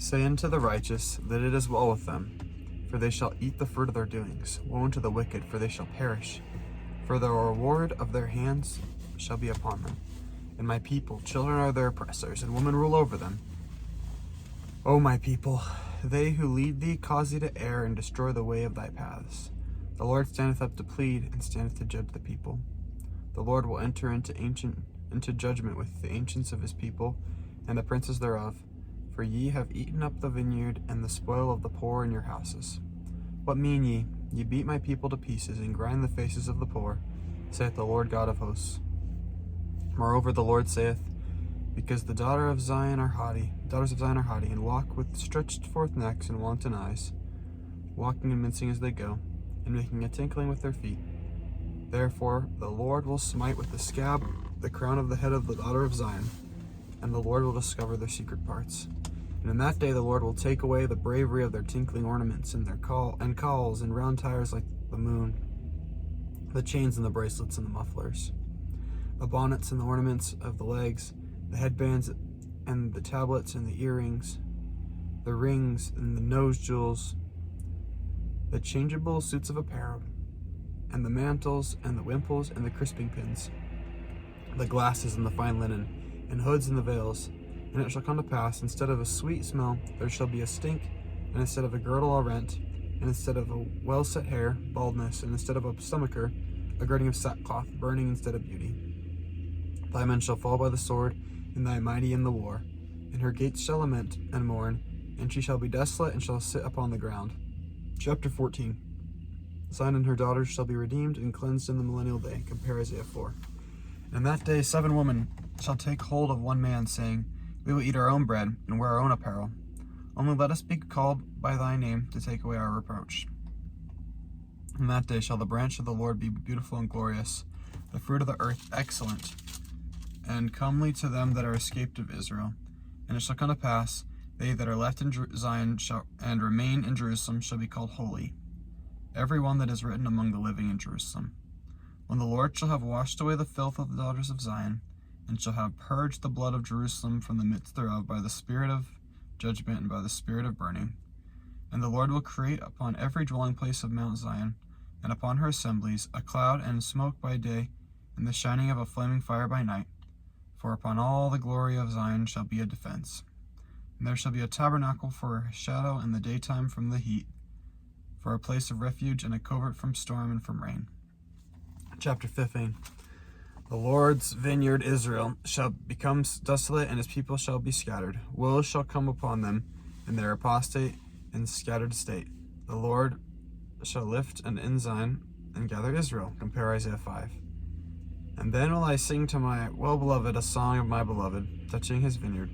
Say unto the righteous that it is well with them, for they shall eat the fruit of their doings. Woe unto the wicked, for they shall perish. For the reward of their hands shall be upon them. And my people, children are their oppressors, and women rule over them. O my people, they who lead thee cause thee to err and destroy the way of thy paths. The Lord standeth up to plead, and standeth to judge the people. The Lord will enter into judgment with the ancients of his people, and the princes thereof. For ye have eaten up the vineyard and the spoil of the poor in your houses. What mean ye? Ye beat my people to pieces, and grind the faces of the poor, saith the Lord God of hosts. Moreover, the Lord saith, because the daughters of Zion are haughty, and walk with stretched forth necks and wanton eyes, walking and mincing as they go, and making a tinkling with their feet. Therefore the Lord will smite with the scab the crown of the head of the daughter of Zion, and the Lord will discover their secret parts. And in that day the Lord will take away the bravery of their tinkling ornaments, and their cauls and round tires like the moon, the chains and the bracelets and the mufflers, the bonnets and the ornaments of the legs, the headbands and the tablets and the earrings, the rings and the nose jewels, the changeable suits of apparel, and the mantles and the wimples and the crisping pins, the glasses and the fine linen, and hoods and the veils. And it shall come to pass, instead of a sweet smell, there shall be a stink, and instead of a girdle a rent, and instead of a well-set hair, baldness, and instead of a stomacher, a girding of sackcloth, burning instead of beauty. Thy men shall fall by the sword, and thy mighty in the war. And her gates shall lament and mourn, and she shall be desolate, and shall sit upon the ground. Chapter 14. Zion and her daughters shall be redeemed and cleansed in the millennial day. Compare Isaiah 4. And in that day 7 women shall take hold of one man, saying, we will eat our own bread, and wear our own apparel. Only let us be called by thy name, to take away our reproach. In that day shall the branch of the Lord be beautiful and glorious, the fruit of the earth excellent, and comely to them that are escaped of Israel. And it shall come to pass, they that are left in Zion and remain in Jerusalem shall be called holy, every one that is written among the living in Jerusalem. When the Lord shall have washed away the filth of the daughters of Zion, and shall have purged the blood of Jerusalem from the midst thereof by the spirit of judgment and by the spirit of burning. And the Lord will create upon every dwelling place of Mount Zion, and upon her assemblies, a cloud and smoke by day, and the shining of a flaming fire by night. For upon all the glory of Zion shall be a defense. And there shall be a tabernacle for a shadow in the daytime from the heat, for a place of refuge and a covert from storm and from rain. Chapter 15. The Lord's vineyard Israel shall become desolate, and his people shall be scattered. Woe shall come upon them in their apostate and scattered estate. The Lord shall lift an ensign and gather Israel. Compare Isaiah 5. And then will I sing to my well-beloved a song of my beloved, touching his vineyard.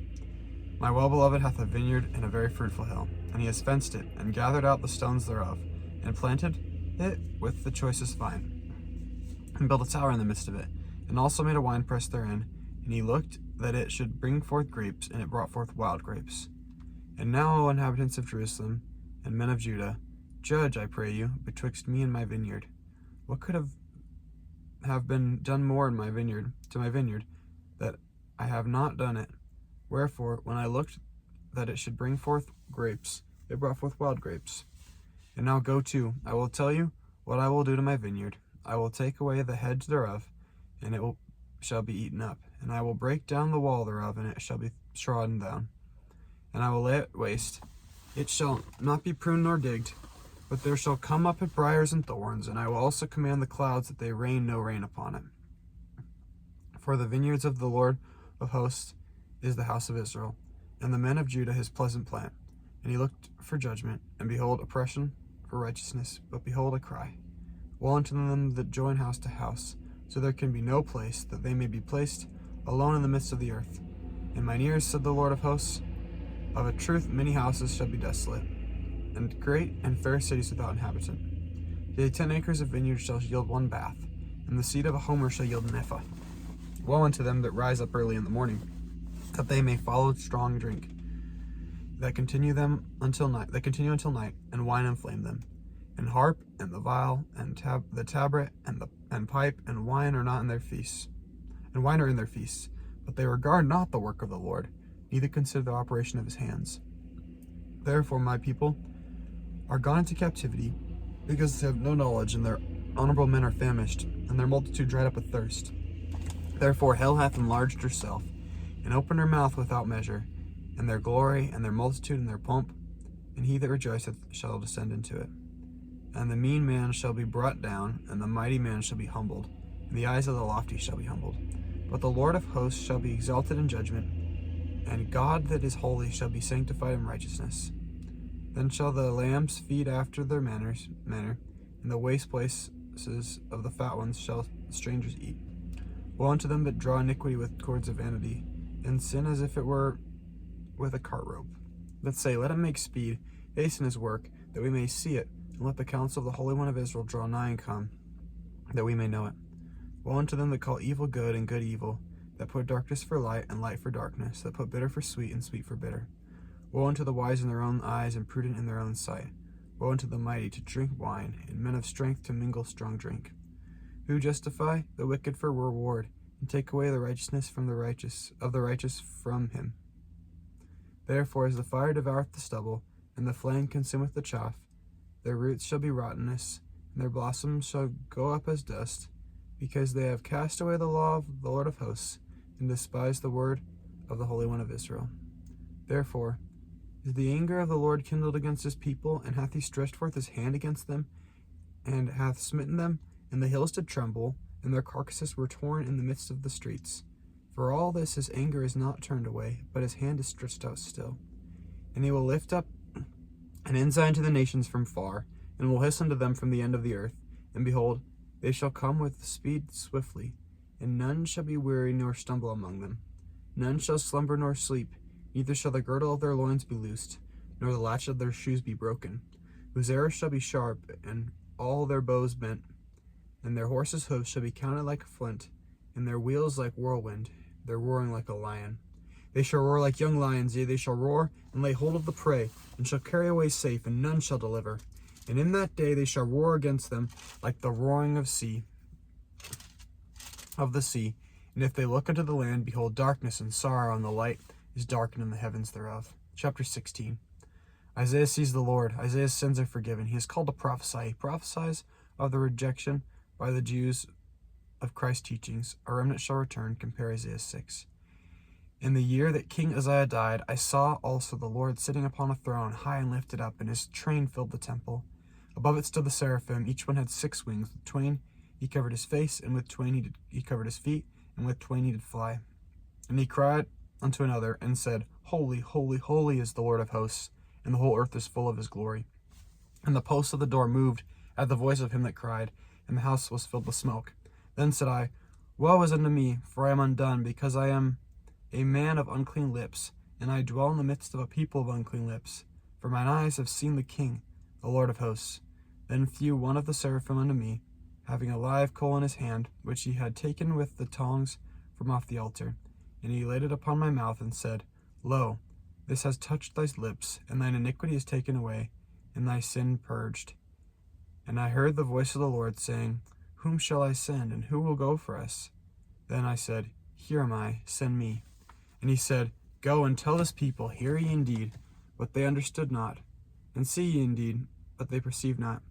My well-beloved hath a vineyard in a very fruitful hill, and he has fenced it, and gathered out the stones thereof, and planted it with the choicest vine, and built a tower in the midst of it, and also made a winepress therein. And he looked that it should bring forth grapes, and it brought forth wild grapes. And now, O inhabitants of Jerusalem, and men of Judah, judge, I pray you, betwixt me and my vineyard. What could have been done more in my vineyard, to my vineyard, that I have not done it? Wherefore, when I looked that it should bring forth grapes, it brought forth wild grapes. And now go to, I will tell you what I will do to my vineyard. I will take away the hedge thereof, and it shall be eaten up. And I will break down the wall thereof, and it shall be trodden down. And I will lay it waste. It shall not be pruned nor digged, but there shall come up it briars and thorns. And I will also command the clouds that they rain no rain upon it. For the vineyards of the Lord of hosts is the house of Israel, and the men of Judah his pleasant plant. And he looked for judgment, and behold, oppression for righteousness, but behold, a cry. Woe unto them that join house to house, so there can be no place, that they may be placed alone in the midst of the earth. In mine ears, said the Lord of hosts, of a truth many houses shall be desolate, and great and fair cities without inhabitant. Yea, 10 acres of vineyard shall yield 1 bath, and the seed of a homer shall yield Nephi. Woe unto them that rise up early in the morning, that they may follow strong drink, that continue until night, and wine inflame them. And harp, and the viol, and the tabret, and pipe, and wine are in their feasts. But they regard not the work of the Lord, neither consider the operation of his hands. Therefore my people are gone into captivity, because they have no knowledge, and their honorable men are famished, and their multitude dried up with thirst. Therefore hell hath enlarged herself, and opened her mouth without measure, and their glory, and their multitude, and their pomp, and he that rejoiceth shall descend into it. And the mean man shall be brought down, and the mighty man shall be humbled, and the eyes of the lofty shall be humbled. But the Lord of hosts shall be exalted in judgment, and God that is holy shall be sanctified in righteousness. Then shall the lambs feed after their manner, and the waste places of the fat ones shall strangers eat. Woe unto them that draw iniquity with cords of vanity, and sin as if it were with a cart rope. That say, let him make speed, hasten his work, that we may see it, and let the counsel of the Holy One of Israel draw nigh and come, that we may know it. Woe unto them that call evil good and good evil, that put darkness for light and light for darkness, that put bitter for sweet and sweet for bitter. Woe unto the wise in their own eyes and prudent in their own sight. Woe unto the mighty to drink wine, and men of strength to mingle strong drink, who justify the wicked for reward, and take away the righteousness from the righteous from him. Therefore as the fire devoureth the stubble, and the flame consumeth the chaff, their roots shall be rottenness, and their blossoms shall go up as dust, because they have cast away the law of the Lord of hosts, and despised the word of the Holy One of Israel. Therefore is the anger of the Lord kindled against his people, and hath he stretched forth his hand against them, and hath smitten them, and the hills did tremble, and their carcasses were torn in the midst of the streets. For all this his anger is not turned away, but his hand is stretched out still. And he will lift up an ensign to the nations from far, and will hiss unto them from the end of the earth. And behold, they shall come with speed swiftly, and none shall be weary nor stumble among them. None shall slumber nor sleep, neither shall the girdle of their loins be loosed, nor the latch of their shoes be broken. Whose arrows shall be sharp, and all their bows bent, and their horses' hoofs shall be counted like a flint, and their wheels like whirlwind, their roaring like a lion. They shall roar like young lions, yea, they shall roar, and lay hold of the prey, and shall carry away safe, and none shall deliver. And in that day they shall roar against them like the roaring of the sea. And if they look unto the land, behold, darkness and sorrow, and the light is darkened in the heavens thereof. Chapter 16. Isaiah sees the Lord. Isaiah's sins are forgiven. He is called to prophesy. He prophesies of the rejection by the Jews of Christ's teachings. A remnant shall return. Compare Isaiah 6. In the year that King Uzziah died, I saw also the Lord sitting upon a throne, high and lifted up, and his train filled the temple. Above it stood the seraphim. Each one had 6 wings. With twain he covered his face, and with twain he covered his feet, and with twain he did fly. And he cried unto another, and said, Holy, holy, holy is the Lord of hosts, and the whole earth is full of his glory. And the posts of the door moved at the voice of him that cried, and the house was filled with smoke. Then said I, Woe is unto me, for I am undone, because I am a man of unclean lips, and I dwell in the midst of a people of unclean lips. For mine eyes have seen the King, the Lord of hosts. Then flew one of the seraphim unto me, having a live coal in his hand, which he had taken with the tongs from off the altar. And he laid it upon my mouth, and said, Lo, this has touched thy lips, and thine iniquity is taken away, and thy sin purged. And I heard the voice of the Lord, saying, Whom shall I send, and who will go for us? Then I said, Here am I, send me. And he said, Go and tell this people, Hear ye indeed, but they understood not, and see ye indeed, but they perceive not.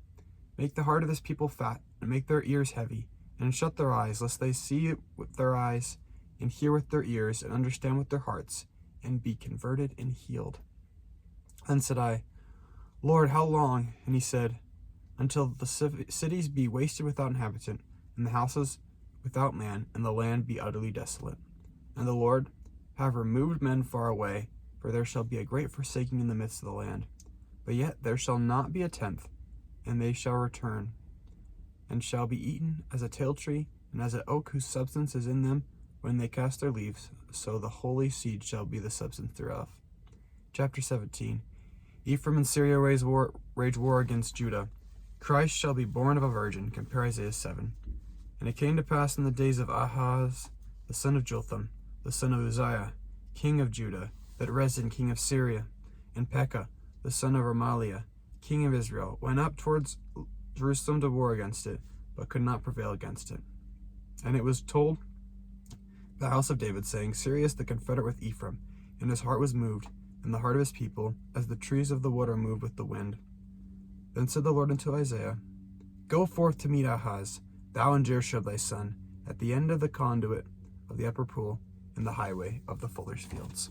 Make the heart of this people fat, and make their ears heavy, and shut their eyes, lest they see with their eyes, and hear with their ears, and understand with their hearts, and be converted and healed. Then said I, Lord, how long? And he said, Until the cities be wasted without inhabitant, and the houses without man, and the land be utterly desolate. And the Lord have removed men far away, for there shall be a great forsaking in the midst of the land. But yet there shall not be a tenth, and they shall return, and shall be eaten as a tale tree, and as an oak whose substance is in them when they cast their leaves, so the holy seed shall be the substance thereof. Chapter 17. Ephraim and Syria wage war against Judah. Christ shall be born of a virgin. Compare Isaiah 7. And it came to pass in the days of Ahaz, the son of Jotham, the son of Uzziah, king of Judah, that Rezin, king of Syria, and Pekah, the son of Remaliah, king of Israel, went up towards Jerusalem to war against it, but could not prevail against it. And it was told the house of David, saying, Syria is the confederate with Ephraim, and his heart was moved, and the heart of his people, as the trees of the wood are moved with the wind. Then said the Lord unto Isaiah, Go forth to meet Ahaz, thou and Jershab thy son, at the end of the conduit of the upper pool, in the highway of the fuller's fields.